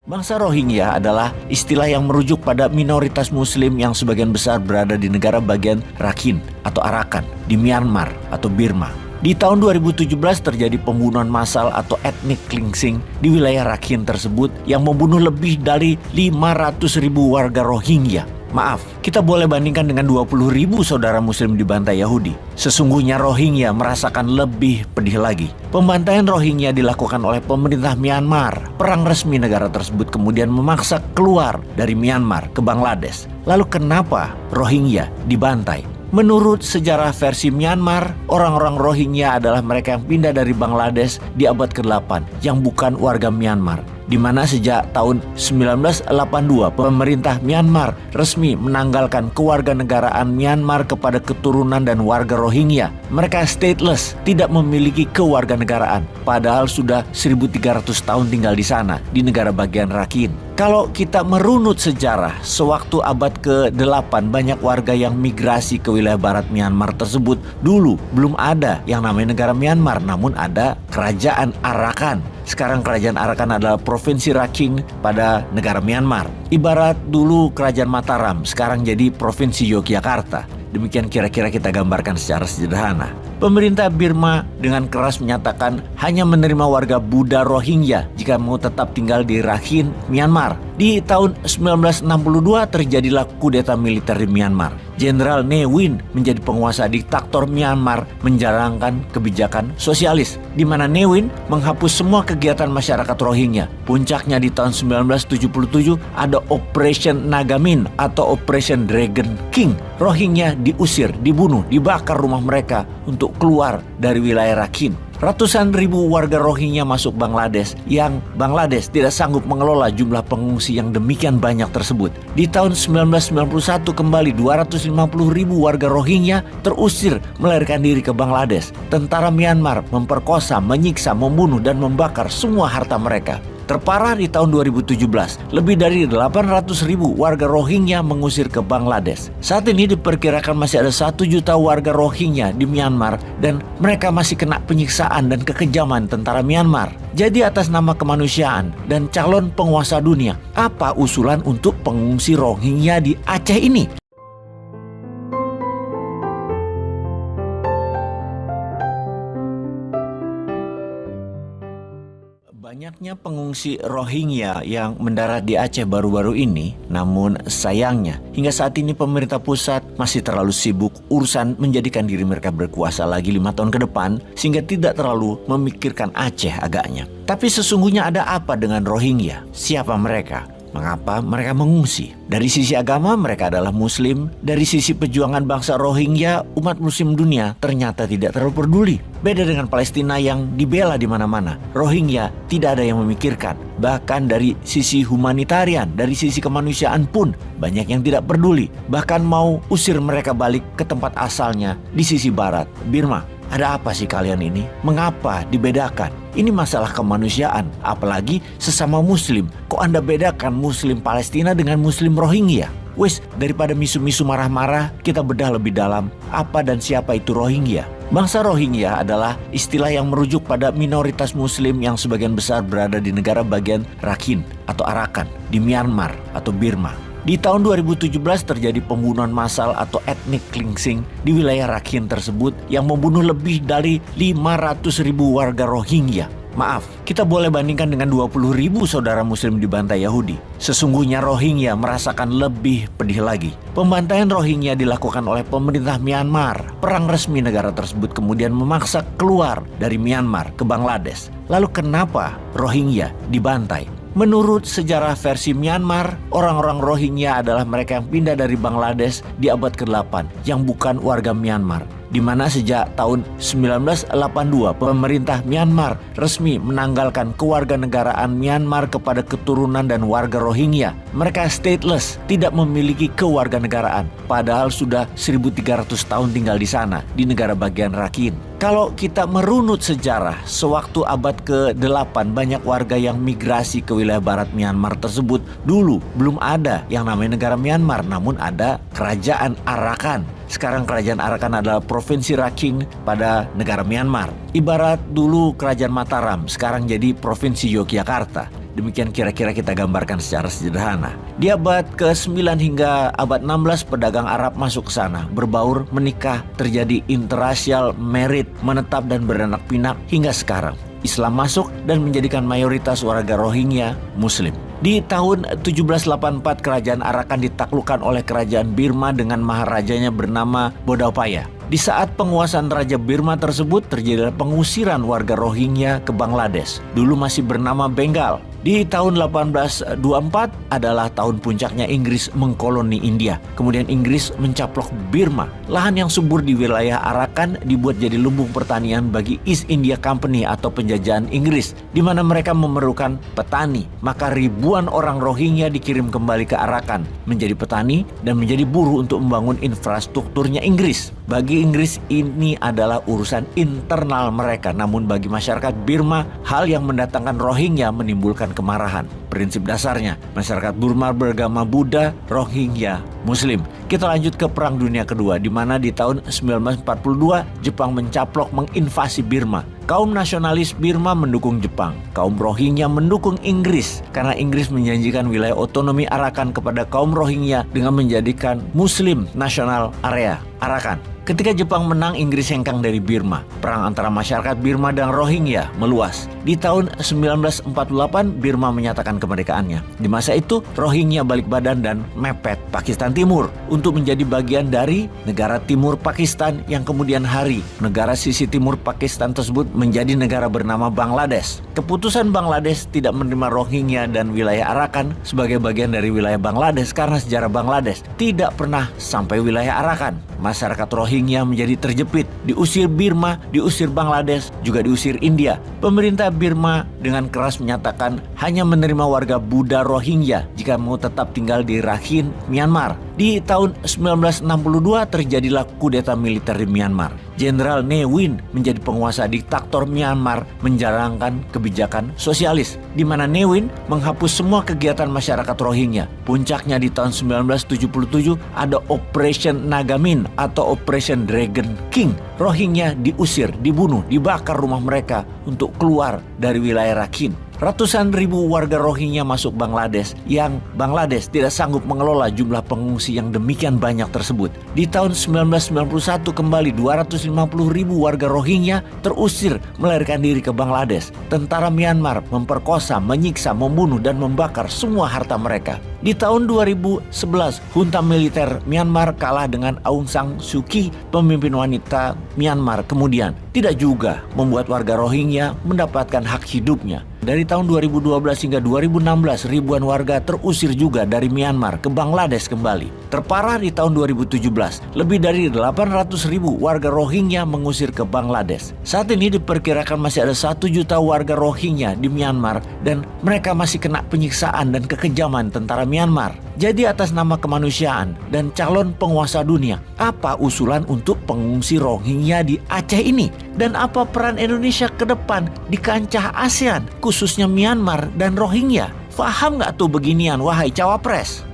Bangsa Rohingya adalah istilah yang merujuk pada minoritas Muslim yang sebagian besar berada di negara bagian Rakhine atau Arakan di Myanmar atau Burma. Di tahun 2017 terjadi pembunuhan massal atau ethnic cleansing di wilayah Rakhine tersebut yang membunuh lebih dari 500.000 warga Rohingya. Maaf, kita boleh bandingkan dengan 20.000 saudara Muslim dibantai Yahudi. Sesungguhnya Rohingya merasakan lebih pedih lagi. Pembantaian Rohingya dilakukan oleh pemerintah Myanmar. Perang resmi negara tersebut kemudian memaksa keluar dari Myanmar ke Bangladesh. Lalu kenapa Rohingya dibantai? Menurut sejarah versi Myanmar, orang-orang Rohingya adalah mereka yang pindah dari Bangladesh di abad ke-8 yang bukan warga Myanmar, di mana sejak tahun 1982 pemerintah Myanmar resmi menanggalkan kewarganegaraan Myanmar kepada keturunan dan warga Rohingya. Mereka stateless, tidak memiliki kewarganegaraan, padahal sudah 1.300 tahun tinggal di sana, di negara bagian Rakhine. Kalau kita merunut sejarah, sewaktu abad ke-8 banyak warga yang migrasi ke wilayah barat Myanmar tersebut. Dulu belum ada yang namanya negara Myanmar, namun ada kerajaan Arakan. Sekarang kerajaan Arakan adalah provinsi Rakhine pada negara Myanmar. Ibarat dulu kerajaan Mataram, sekarang jadi provinsi Yogyakarta. Demikian kira-kira kita gambarkan secara sederhana. Pemerintah Burma dengan keras menyatakan hanya menerima warga Buddha Rohingya jika mau tetap tinggal di Rakhine, Myanmar. Di tahun 1962 terjadilah kudeta militer di Myanmar. Jenderal Ne Win menjadi penguasa diktator Myanmar menjalankan kebijakan sosialis, di mana Ne Win menghapus semua kegiatan masyarakat Rohingya. Puncaknya di tahun 1977 ada Operation Nagamin atau Operation Dragon King. Rohingya diusir, dibunuh, dibakar rumah mereka untuk keluar dari wilayah Rakhine. Ratusan ribu warga Rohingya masuk Bangladesh yang Bangladesh tidak sanggup mengelola jumlah pengungsi yang demikian banyak tersebut. Di tahun 1991 kembali 250 ribu warga Rohingya terusir melarikan diri ke Bangladesh. Tentara Myanmar memperkosa, menyiksa, membunuh dan membakar semua harta mereka. Terparah di tahun 2017, lebih dari 800 ribu warga Rohingya mengusir ke Bangladesh. Saat ini diperkirakan masih ada 1 juta warga Rohingya di Myanmar dan mereka masih kena penyiksaan dan kekejaman tentara Myanmar. Jadi atas nama kemanusiaan dan calon penguasa dunia, apa usulan untuk pengungsi Rohingya di Aceh ini? Banyaknya pengungsi Rohingya yang mendarat di Aceh baru-baru ini, namun sayangnya hingga saat ini pemerintah pusat masih terlalu sibuk urusan menjadikan diri mereka berkuasa lagi 5 tahun ke depan, sehingga tidak terlalu memikirkan Aceh agaknya. Tapi sesungguhnya ada apa dengan Rohingya? Siapa mereka? Mengapa mereka mengungsi? Dari sisi agama mereka adalah Muslim. Dari sisi perjuangan bangsa Rohingya, umat Muslim dunia ternyata tidak terlalu peduli. Beda dengan Palestina yang dibela di mana-mana, Rohingya tidak ada yang memikirkan. Bahkan dari sisi humanitarian, dari sisi kemanusiaan pun banyak yang tidak peduli. Bahkan mau usir mereka balik ke tempat asalnya di sisi barat, Burma. Ada apa sih kalian ini? Mengapa dibedakan? Ini masalah kemanusiaan, apalagi sesama Muslim. Kok Anda bedakan Muslim Palestina dengan Muslim Rohingya? Wes, daripada misu-misu marah-marah, kita bedah lebih dalam apa dan siapa itu Rohingya. Bangsa Rohingya adalah istilah yang merujuk pada minoritas Muslim yang sebagian besar berada di negara bagian Rakhine atau Arakan di Myanmar atau Burma. Di tahun 2017 terjadi pembunuhan massal atau ethnic cleansing di wilayah Rakhine tersebut yang membunuh lebih dari 500.000 warga Rohingya. Maaf, kita boleh bandingkan dengan 20.000 saudara Muslim dibantai Yahudi. Sesungguhnya Rohingya merasakan lebih pedih lagi. Pembantaian Rohingya dilakukan oleh pemerintah Myanmar. Perang resmi negara tersebut kemudian memaksa keluar dari Myanmar ke Bangladesh. Lalu kenapa Rohingya dibantai? Menurut sejarah versi Myanmar, orang-orang Rohingya adalah mereka yang pindah dari Bangladesh di abad ke-8 yang bukan warga Myanmar, di mana sejak tahun 1982 pemerintah Myanmar resmi menanggalkan kewarganegaraan Myanmar kepada keturunan dan warga Rohingya. Mereka stateless, tidak memiliki kewarganegaraan, padahal sudah 1.300 tahun tinggal di sana, di negara bagian Rakhine. Kalau kita merunut sejarah, sewaktu abad ke-8 banyak warga yang migrasi ke wilayah barat Myanmar tersebut. Dulu belum ada yang namanya negara Myanmar, namun ada kerajaan Arakan. Sekarang kerajaan Arakan adalah provinsi Rakhine pada negara Myanmar. Ibarat dulu kerajaan Mataram, sekarang jadi provinsi Yogyakarta. Demikian kira-kira kita gambarkan secara sederhana. Di abad ke-9 hingga abad 16 pedagang Arab masuk ke sana, berbaur, menikah, terjadi interracial marriage, menetap dan beranak pinak hingga sekarang. Islam masuk dan menjadikan mayoritas warga Rohingya Muslim. Di tahun 1784 kerajaan Arakan ditaklukkan oleh kerajaan Birma dengan maharajanya bernama Bodawpaya. Di saat penguasaan Raja Birma tersebut terjadi pengusiran warga Rohingya ke Bangladesh, dulu masih bernama Bengal. Di tahun 1824 adalah tahun puncaknya Inggris mengkoloni India. Kemudian Inggris mencaplok Birma. Lahan yang subur di wilayah Arakan dibuat jadi lumbung pertanian bagi East India Company atau penjajahan Inggris, di mana mereka memerlukan petani. Maka ribuan orang Rohingya dikirim kembali ke Arakan menjadi petani dan menjadi buruh untuk membangun infrastrukturnya Inggris. Bagi Inggris ini adalah urusan internal mereka, namun bagi masyarakat Birma, hal yang mendatangkan Rohingya menimbulkan kemarahan. Prinsip dasarnya, masyarakat Burma beragama Buddha, Rohingya Muslim. Kita lanjut ke Perang Dunia Kedua, di mana di tahun 1942 Jepang mencaplok menginvasi Birma. Kaum nasionalis Birma mendukung Jepang, kaum Rohingya mendukung Inggris karena Inggris menjanjikan wilayah otonomi Arakan kepada kaum Rohingya dengan menjadikan Muslim National Area Arakan. Ketika Jepang menang, Inggris hengkang dari Birma. Perang antara masyarakat Birma dan Rohingya meluas. Di tahun 1948, Birma menyatakan kemerdekaannya. Di masa itu, Rohingya balik badan dan mepet Pakistan Timur untuk menjadi bagian dari negara Timur Pakistan yang kemudian hari negara sisi Timur Pakistan tersebut menjadi negara bernama Bangladesh. Keputusan Bangladesh tidak menerima Rohingya dan wilayah Arakan sebagai bagian dari wilayah Bangladesh karena sejarah Bangladesh tidak pernah sampai wilayah Arakan. Masyarakat Rohingya menjadi terjepit, diusir Birma, diusir Bangladesh, juga diusir India. Pemerintah Birma dengan keras menyatakan hanya menerima warga Buddha Rohingya jika mau tetap tinggal di Rakhine, Myanmar. Di tahun 1962 terjadilah kudeta militer di Myanmar. Jenderal Ne Win menjadi penguasa diktator Myanmar menjalankan kebijakan sosialis, di mana Ne Win menghapus semua kegiatan masyarakat Rohingya. Puncaknya di tahun 1977 ada Operation Nagamin atau Operation Dragon King. Rohingya diusir, dibunuh, dibakar rumah mereka untuk keluar dari wilayah Rakhine. Ratusan ribu warga Rohingya masuk Bangladesh yang Bangladesh tidak sanggup mengelola jumlah pengungsi yang demikian banyak tersebut. Di tahun 1991 kembali 250 ribu warga Rohingya terusir melarikan diri ke Bangladesh. Tentara Myanmar memperkosa, menyiksa, membunuh dan membakar semua harta mereka. Di tahun 2011, junta militer Myanmar kalah dengan Aung San Suu Kyi, pemimpin wanita Myanmar. Kemudian tidak juga membuat warga Rohingya mendapatkan hak hidupnya. Dari tahun 2012 hingga 2016, ribuan warga terusir juga dari Myanmar ke Bangladesh kembali. Terparah di tahun 2017, lebih dari 800 ribu warga Rohingya mengusir ke Bangladesh. Saat ini diperkirakan masih ada 1 juta warga Rohingya di Myanmar dan mereka masih kena penyiksaan dan kekejaman tentara Myanmar. Jadi atas nama kemanusiaan dan calon penguasa dunia, apa usulan untuk pengungsi Rohingya di Aceh ini? Dan apa peran Indonesia ke depan di kancah ASEAN, khususnya Myanmar dan Rohingya? Faham nggak tuh beginian, wahai cawapres?